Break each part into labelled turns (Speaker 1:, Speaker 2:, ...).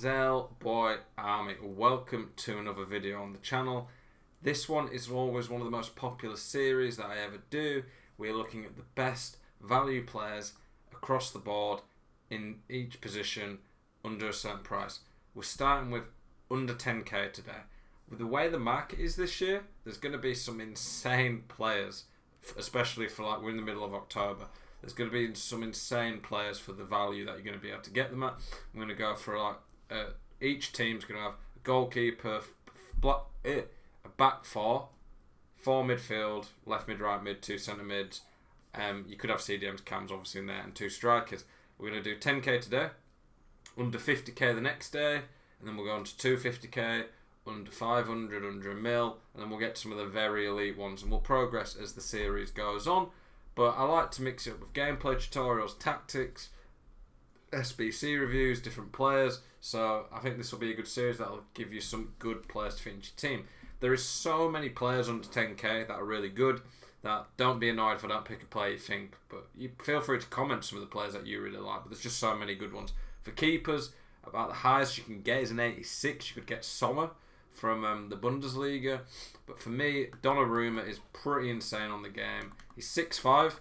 Speaker 1: Zel Boy Army, welcome to another video on the channel. This one is always one of the most popular series that I ever do. We're looking at the best value players across the board in each position under a certain price. We're starting with under 10k today. With the way the market is this year, there's going to be some insane players, especially for we're in the middle of October. There's going to be some insane players for the value that you're going to be able to get them at. I'm going to go for each team's going to have a goalkeeper, a back four midfield, left mid, right mid, two centre mids. You could have CDMs, cams obviously in there, and two strikers. We're going to do 10k today, under 50k the next day, and then we'll go on to 250k, under 500, under a mil, and then we'll get to some of the very elite ones, and we'll progress as the series goes on. But I like to mix it up with gameplay tutorials, tactics, SBC reviews, different players. So I think this will be a good series that will give you some good players to fit into your team. There is so many players under 10k that are really good. That don't be annoyed if I don't pick a player you think. But you feel free to comment some of the players that you really like. But there's just so many good ones. For keepers, about the highest you can get is an 86. You could get Sommer from the Bundesliga. But for me, Donnarumma is pretty insane on the game. He's 6'5", and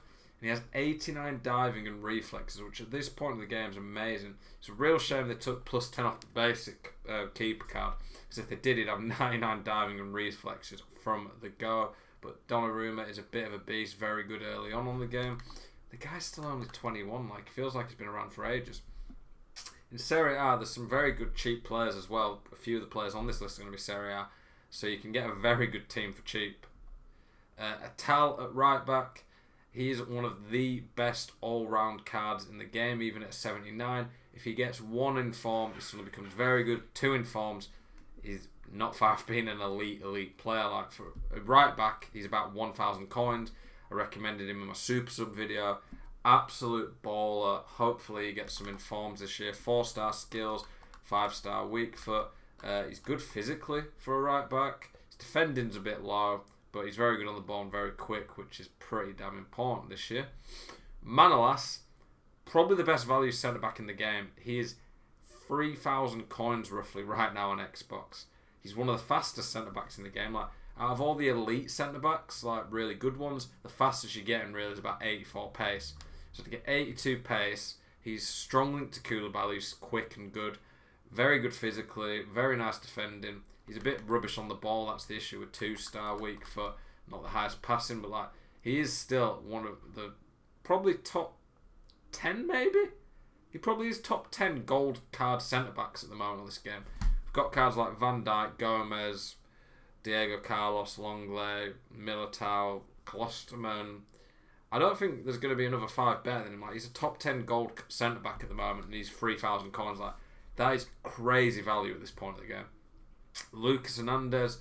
Speaker 1: he has 89 diving and reflexes, which at this point in the game is amazing. It's a real shame they took plus 10 off the basic keeper card, because if they did, he'd have 99 diving and reflexes from the go. But Donnarumma is a bit of a beast, very good early on the game. The guy's still only 21, it feels like he's been around for ages. In Serie A, there's some very good cheap players as well. A few of the players on this list are going to be Serie A, so you can get a very good team for cheap. Atal at right back, he is one of the best all-round cards in the game, even at 79. If he gets one in form, he suddenly becomes very good. Two in forms, he's not far from being an elite player. For a right back, he's about 1,000 coins. I recommended him in my Super Sub video. Absolute baller. Hopefully he gets some informs this year. 4-star skills, 5-star weak foot. He's good physically for a right back. His defending's a bit low, but he's very good on the ball and very quick, which is pretty damn important this year. Manolas, probably the best value centre back in the game. He is 3,000 coins roughly right now on Xbox. He's one of the fastest centre backs in the game. Out of all the elite centre backs, really good ones, the fastest you're getting really is about 84 pace. So to get 82 pace, he's strong linked to Koulibaly, who's quick and good. Very good physically, very nice defending. He's a bit rubbish on the ball, that's the issue with 2-star weak foot. Not the highest passing, but he is still one of the probably top 10 maybe? He probably is top 10 gold card centre backs at the moment on this game. We've got cards like Van Dijk, Gomez, Diego Carlos, Longley, Militao, Klosterman. I don't think there's going to be another 5 better than him. He's a top 10 gold centre back at the moment, and he's 3,000 coins. That is crazy value at this point of the game. Lucas Hernandez,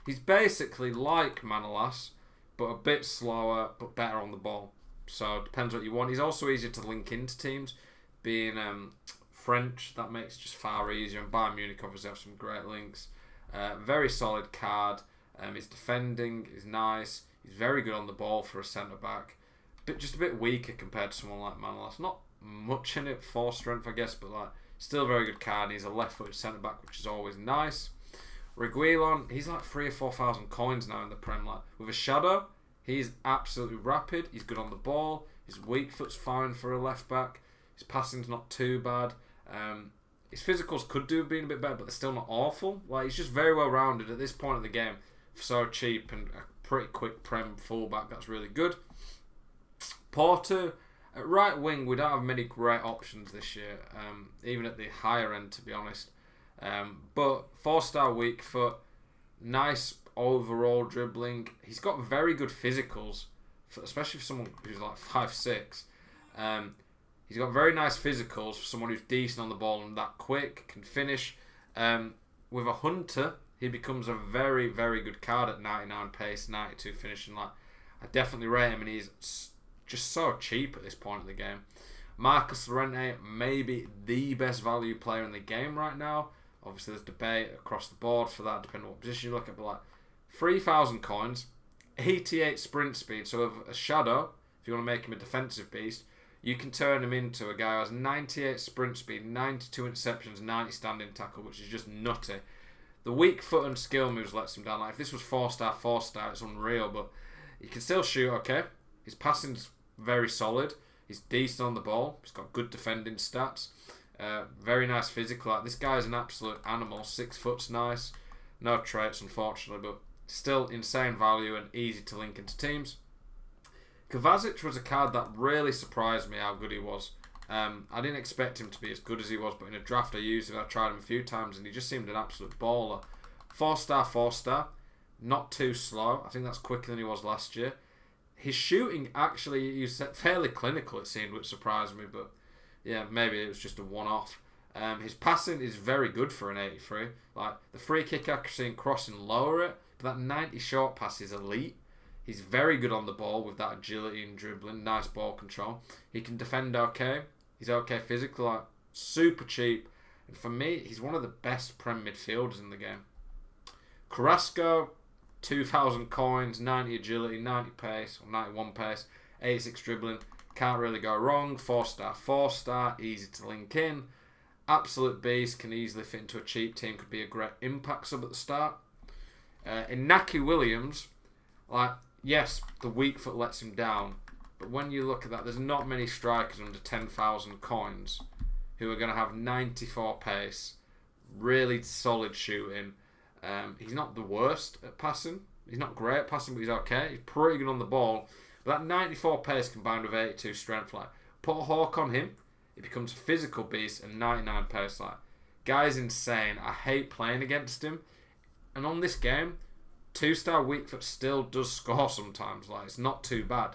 Speaker 1: he's basically like Manolas, but a bit slower, but better on the ball. So it depends what you want. He's also easier to link into teams. Being French, that makes it just far easier. And Bayern Munich obviously have some great links. Very solid card. His defending is nice. He's very good on the ball for a centre-back. But just a bit weaker compared to someone like Manolas. Not much in it for strength, I guess, but still a very good card. He's a left-footed centre-back, which is always nice. Reguilon, he's 3,000 or 4,000 coins now in the Prem. With a shadow, he's absolutely rapid. He's good on the ball. His weak foot's fine for a left-back. His passing's not too bad. His physicals could do being a bit better, but they're still not awful. He's just very well rounded at this point of the game. So cheap and a pretty quick Prem fullback. That's really good. Porto, at right wing, we don't have many great options this year, even at the higher end, to be honest. But 4-star weak foot, nice overall dribbling. He's got very good physicals, especially for someone who's 5'6". He's got very nice physicals for someone who's decent on the ball and that quick, can finish. With a Hunter, he becomes a very, very good card at 99 pace, 92 finishing. I definitely rate him, and he's just so cheap at this point of the game. Marcus Llorente, maybe the best value player in the game right now. Obviously, there's debate across the board for that, depending on what position you look at. But 3,000 coins, 88 sprint speed. So with a shadow, if you want to make him a defensive beast, you can turn him into a guy who has 98 sprint speed, 92 interceptions, 90 standing tackle, which is just nutty. The weak foot and skill moves lets him down. Like if this was 4-star, it's unreal, but he can still shoot okay. His passing's very solid. He's decent on the ball. He's got good defending stats. Very nice physical. Like, this guy's an absolute animal. 6 foot's nice. No traits, unfortunately, but still insane value and easy to link into teams. Kovacic was a card that really surprised me how good he was. I didn't expect him to be as good as he was, but in a draft I used him. I tried him a few times and he just seemed an absolute baller. 4-star. Not too slow. I think that's quicker than he was last year. His shooting actually, he's fairly clinical it seemed, which surprised me, but yeah, maybe it was just a one-off. His passing is very good for an 83. Like the free kick accuracy and crossing lower it, but that 90 short pass is elite. He's very good on the ball with that agility and dribbling, nice ball control. He can defend okay. He's okay physically, like super cheap. And for me, he's one of the best Prem midfielders in the game. Carrasco, 2,000 coins, 90 agility, 90 pace, or 91 pace, 86 dribbling. Can't really go wrong. 4-star, easy to link in. Absolute beast, can easily fit into a cheap team, could be a great impact sub at the start. Inaki Williams, like, yes, the weak foot lets him down, but when you look at that, there's not many strikers under 10,000 coins who are going to have 94 pace, really solid shooting. He's not the worst at passing. He's not great at passing, but he's okay. He's pretty good on the ball. But that 94 pace combined with 82 strength, like, put a hawk on him, it becomes a physical beast, and 99 pace, like, guy's insane. I hate playing against him. And on this game, 2-star weak foot still does score sometimes. Like, it's not too bad.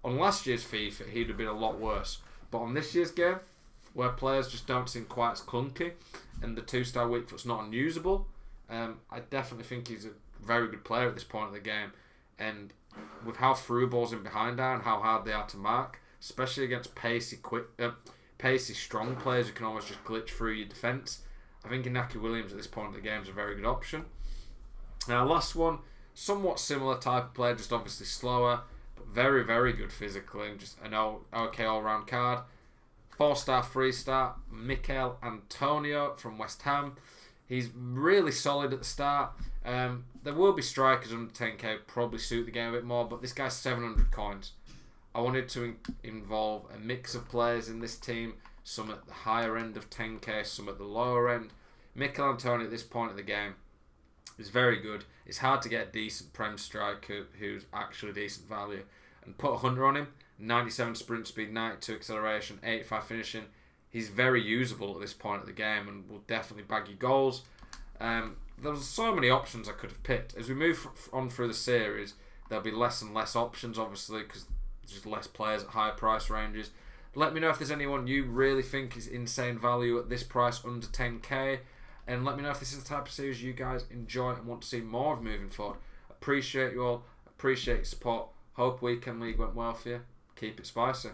Speaker 1: On last year's FIFA, he'd have been a lot worse. But on this year's game, where players just don't seem quite as clunky, and the 2-star weak foot's not unusable, I definitely think he's a very good player at this point of the game. And with how through balls in behind are and how hard they are to mark, especially against pacey, strong players who can almost just glitch through your defence, I think Inaki Williams at this point of the game is a very good option. Now, last one, somewhat similar type of player, just obviously slower, but very, very good physically, and just an okay all-round card. 4-star, 3-star, Michail Antonio from West Ham. He's really solid at the start. There will be strikers under 10k, probably suit the game a bit more, but this guy's 700 coins. I wanted to involve a mix of players in this team, some at the higher end of 10k, some at the lower end. Michail Antonio at this point of the game is very good. It's hard to get a decent Prem striker who's actually decent value. And put 100 on him, 97 sprint speed, 92 acceleration, 85 finishing. He's very usable at this point of the game and will definitely bag you goals. There's so many options I could have picked. As we move on through the series, there'll be less and less options, obviously, because there's just less players at higher price ranges. Let me know if there's anyone you really think is insane value at this price under 10k. And let me know if this is the type of series you guys enjoy and want to see more of moving forward. Appreciate you all. Appreciate your support. Hope Weekend League went well for you. Keep it spicy.